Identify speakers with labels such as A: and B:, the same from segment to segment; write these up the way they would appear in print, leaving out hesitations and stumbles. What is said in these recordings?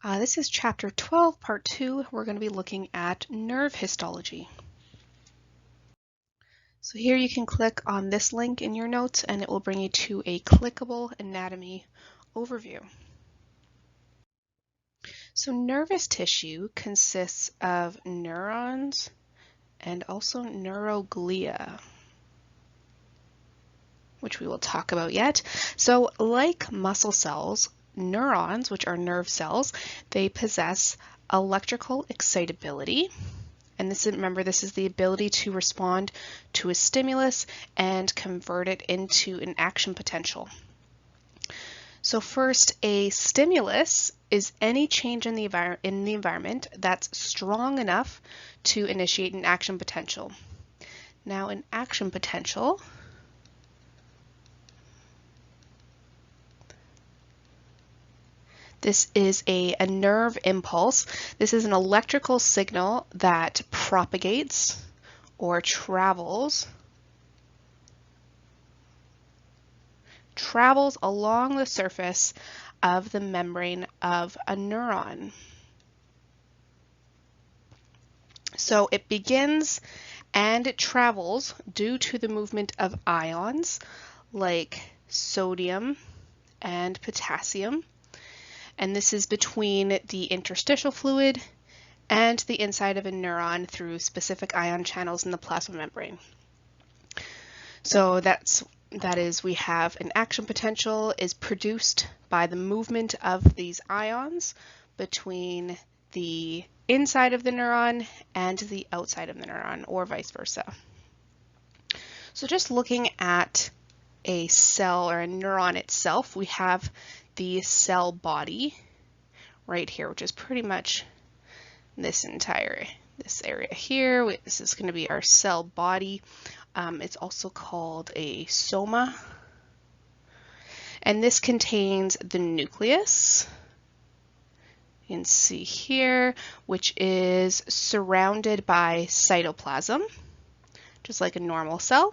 A: This is chapter 12, part 2. We're going to be looking at nerve histology. So here you can click on this link in your notes and it will bring you to a clickable anatomy overview. So nervous tissue consists of neurons and also neuroglia, which we will talk about yet. So like muscle cells, neurons, which are nerve cells, they possess electrical excitability. And remember, this is the ability to respond to a stimulus and convert it into an action potential. So first, a stimulus is any change in the environment that's strong enough to initiate an action potential. Now, an action potential this is a nerve impulse. This is an electrical signal that propagates or travels along the surface of the membrane of a neuron. So it begins and it travels due to the movement of ions like sodium and potassium. And this is between the interstitial fluid and the inside of a neuron through specific ion channels in the plasma membrane. So that is, we have an action potential is produced by the movement of these ions between the inside of the neuron and the outside of the neuron, or vice versa. So just looking at a cell or a neuron itself, we have the cell body right here, which is pretty much this area here. This is going to be our cell body. It's also called a soma. And this contains the nucleus. You can see here, which is surrounded by cytoplasm, just like a normal cell,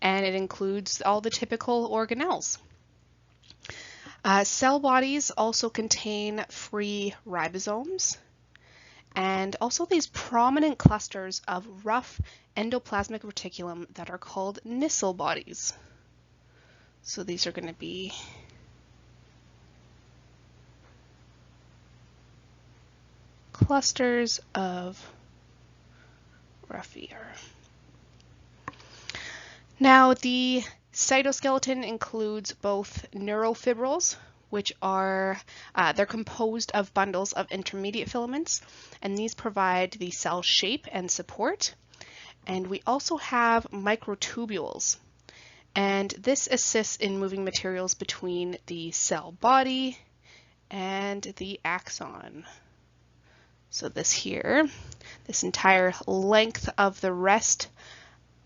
A: and it includes all the typical organelles. Cell bodies also contain free ribosomes and also these prominent clusters of rough endoplasmic reticulum that are called Nissl bodies. So these are going to be clusters of rough ER. Now the cytoskeleton includes both neurofibrils, which are they're composed of bundles of intermediate filaments, and these provide the cell shape and support. And we also have microtubules, and this assists in moving materials between the cell body and the axon. So this entire length of the rest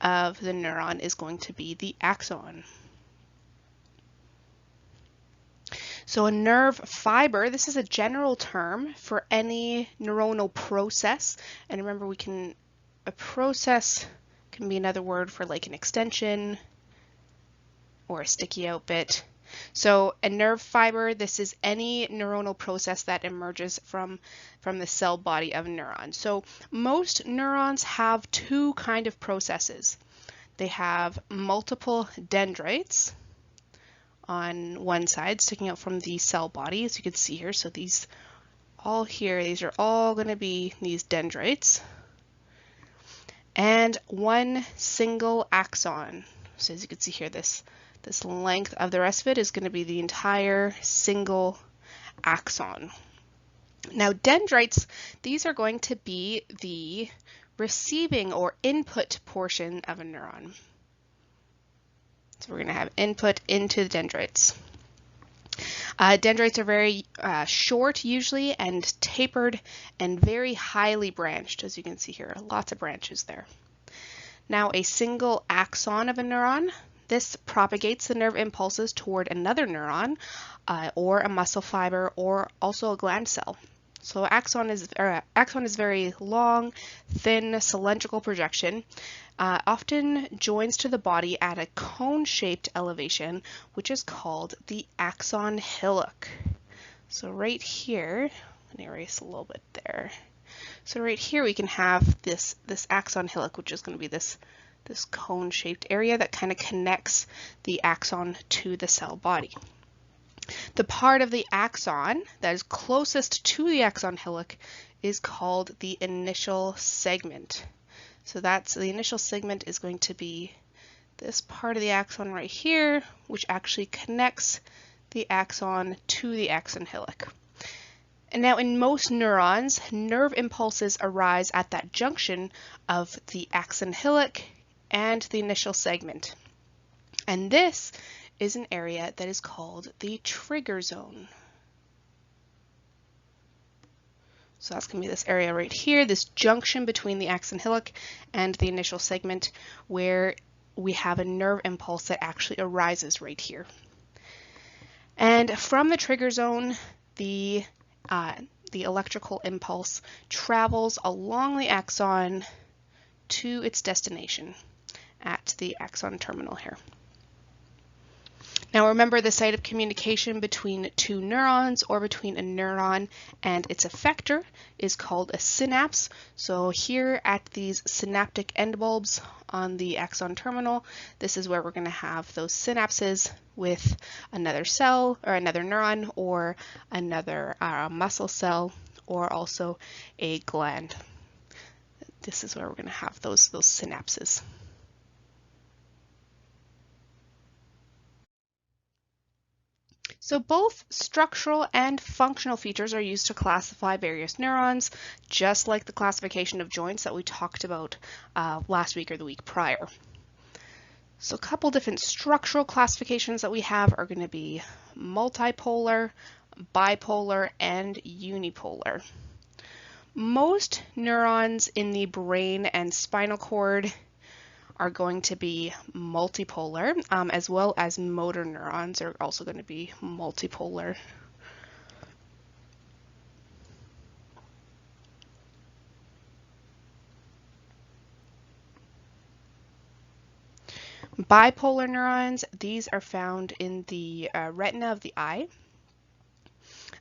A: of the neuron is going to be the axon. So a nerve fiber, this is a general term for any neuronal process. And remember, a process can be another word for like an extension or a sticky out bit. So a nerve fiber, this is any neuronal process that emerges from the cell body of a neuron. So most neurons have two kind of processes. They have multiple dendrites on one side sticking out from the cell body, as you can see here. So these are all going to be these dendrites, and one single axon. So as you can see here, this length of the rest of it is going to be the entire single axon. Now dendrites, these are going to be the receiving or input portion of a neuron. So we're going to have input into the dendrites. Dendrites are very short usually and tapered and very highly branched, as you can see here, lots of branches there. Now a single axon of a neuron, this propagates the nerve impulses toward another neuron or a muscle fiber or also a gland cell. So axon is very long, thin, cylindrical projection, often joins to the body at a cone-shaped elevation, which is called the axon hillock. So right here, I'm gonna erase a little bit there. So right here we can have this axon hillock, which is going to be this cone-shaped area that kind of connects the axon to the cell body. The part of the axon that is closest to the axon hillock is called the initial segment. So that's the initial segment is going to be this part of the axon right here, which actually connects the axon to the axon hillock. And now in most neurons, nerve impulses arise at that junction of the axon hillock and the initial segment. And this is an area that is called the trigger zone. So that's going to be this area right here, this junction between the axon hillock and the initial segment, where we have a nerve impulse that actually arises right here. And from the trigger zone, the electrical impulse travels along the axon to its destination at the axon terminal here. Now remember, the site of communication between two neurons or between a neuron and its effector is called a synapse. So here at these synaptic end bulbs on the axon terminal, this is where we're going to have those synapses with another cell or another neuron or another muscle cell or also a gland. This is where we're going to have those synapses. So both structural and functional features are used to classify various neurons, just like the classification of joints that we talked about last week or the week prior. So a couple different structural classifications that we have are going to be multipolar, bipolar, and unipolar. Most neurons in the brain and spinal cord are going to be multipolar, as well as motor neurons are also going to be multipolar. Bipolar neurons, these are found in the retina of the eye,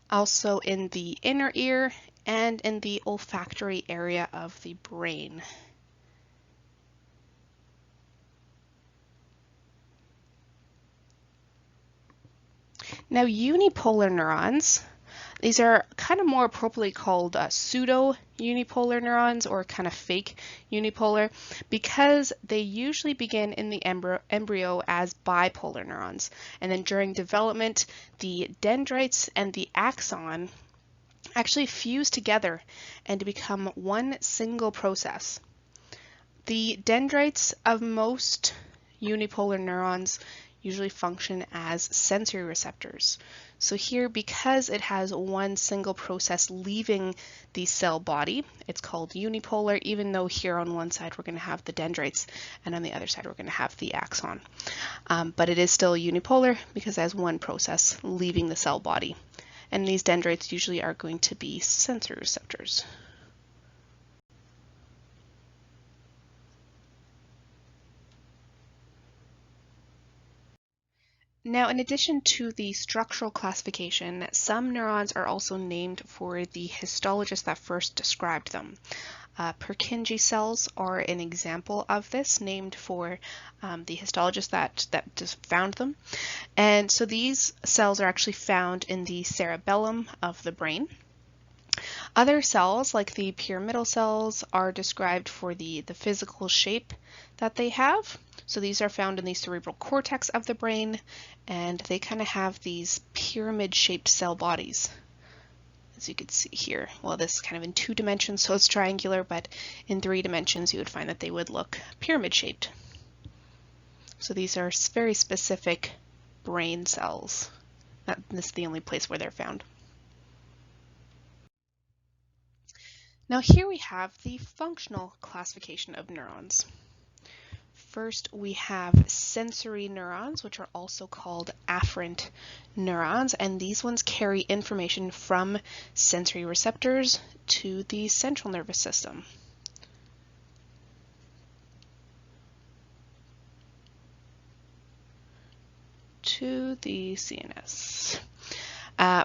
A: also in the inner ear, and in the olfactory area of the brain. Now, unipolar neurons, these are kind of more appropriately called pseudo-unipolar neurons or kind of fake unipolar because they usually begin in the embryo as bipolar neurons. And then during development, the dendrites and the axon actually fuse together and become one single process. The dendrites of most unipolar neurons usually function as sensory receptors. So here, because it has one single process leaving the cell body, it's called unipolar, even though here on one side we're going to have the dendrites and on the other side we're going to have the axon. But it is still unipolar because it has one process leaving the cell body. And these dendrites usually are going to be sensory receptors. Now, in addition to the structural classification, some neurons are also named for the histologist that first described them. Purkinje cells are an example of this, named for the histologist that just found them. And so these cells are actually found in the cerebellum of the brain. Other cells, like the pyramidal cells, are described for the physical shape that they have. So these are found in the cerebral cortex of the brain, and they kind of have these pyramid-shaped cell bodies, as you can see here. Well, this is kind of in 2 dimensions, so it's triangular, but in 3 dimensions you would find that they would look pyramid-shaped. So these are very specific brain cells. This is the only place where they're found. Now here we have the functional classification of neurons. First, we have sensory neurons, which are also called afferent neurons, and these ones carry information from sensory receptors to the central nervous system. To the CNS.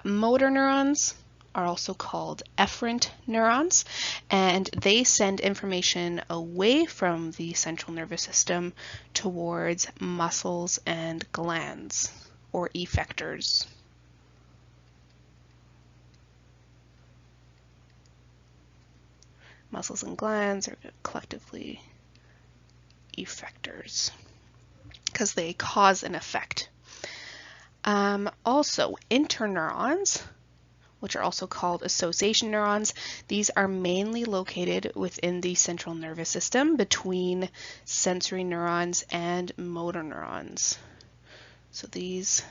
A: Motor neurons are also called efferent neurons, and they send information away from the central nervous system towards muscles and glands, or effectors. Muscles and glands are collectively effectors because they cause an effect. Also, interneurons, which are also called association neurons, these are mainly located within the central nervous system between sensory neurons and motor neurons. So these,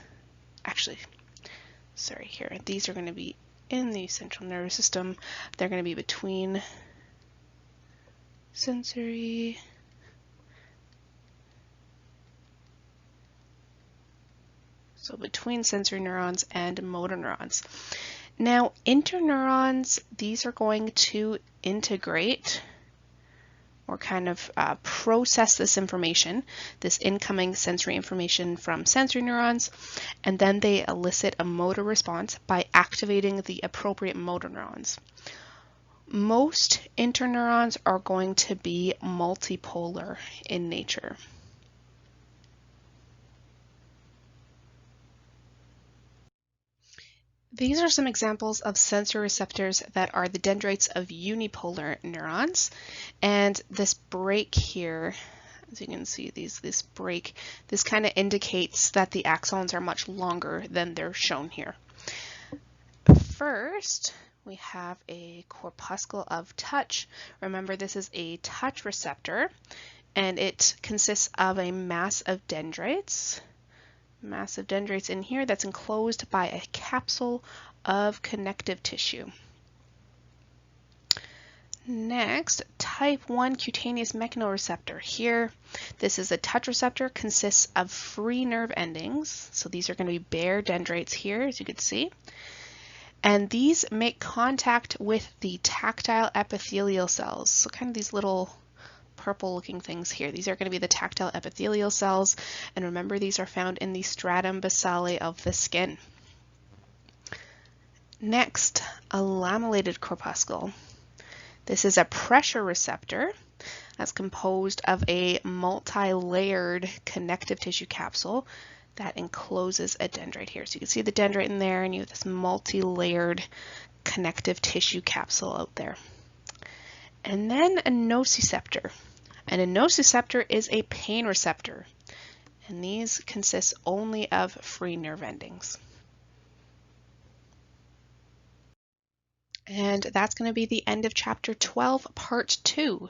A: actually, sorry, here, these are going to be in the central nervous system. They're going to be between sensory neurons and motor neurons. Now, interneurons, these are going to integrate or kind of process this information, this incoming sensory information from sensory neurons, and then they elicit a motor response by activating the appropriate motor neurons. Most interneurons are going to be multipolar in nature. These are some examples of sensory receptors that are the dendrites of unipolar neurons. And this break here, as you can see, this break, this kind of indicates that the axons are much longer than they're shown here. First, we have a corpuscle of touch. Remember, this is a touch receptor, and it consists of a mass of dendrites. Massive dendrites in here that's enclosed by a capsule of connective tissue. Next, type 1 cutaneous mechanoreceptor. Here, this is a touch receptor, consists of free nerve endings. So these are going to be bare dendrites here, as you can see. And these make contact with the tactile epithelial cells. So kind of these little purple looking things here. These are going to be the tactile epithelial cells, and remember, these are found in the stratum basale of the skin. Next, a lamellated corpuscle. This is a pressure receptor that's composed of a multi-layered connective tissue capsule that encloses a dendrite here. So you can see the dendrite in there, and you have this multi-layered connective tissue capsule out there. And then a nociceptor. And a nociceptor is a pain receptor, and these consist only of free nerve endings. And that's going to be the end of chapter 12, part 2.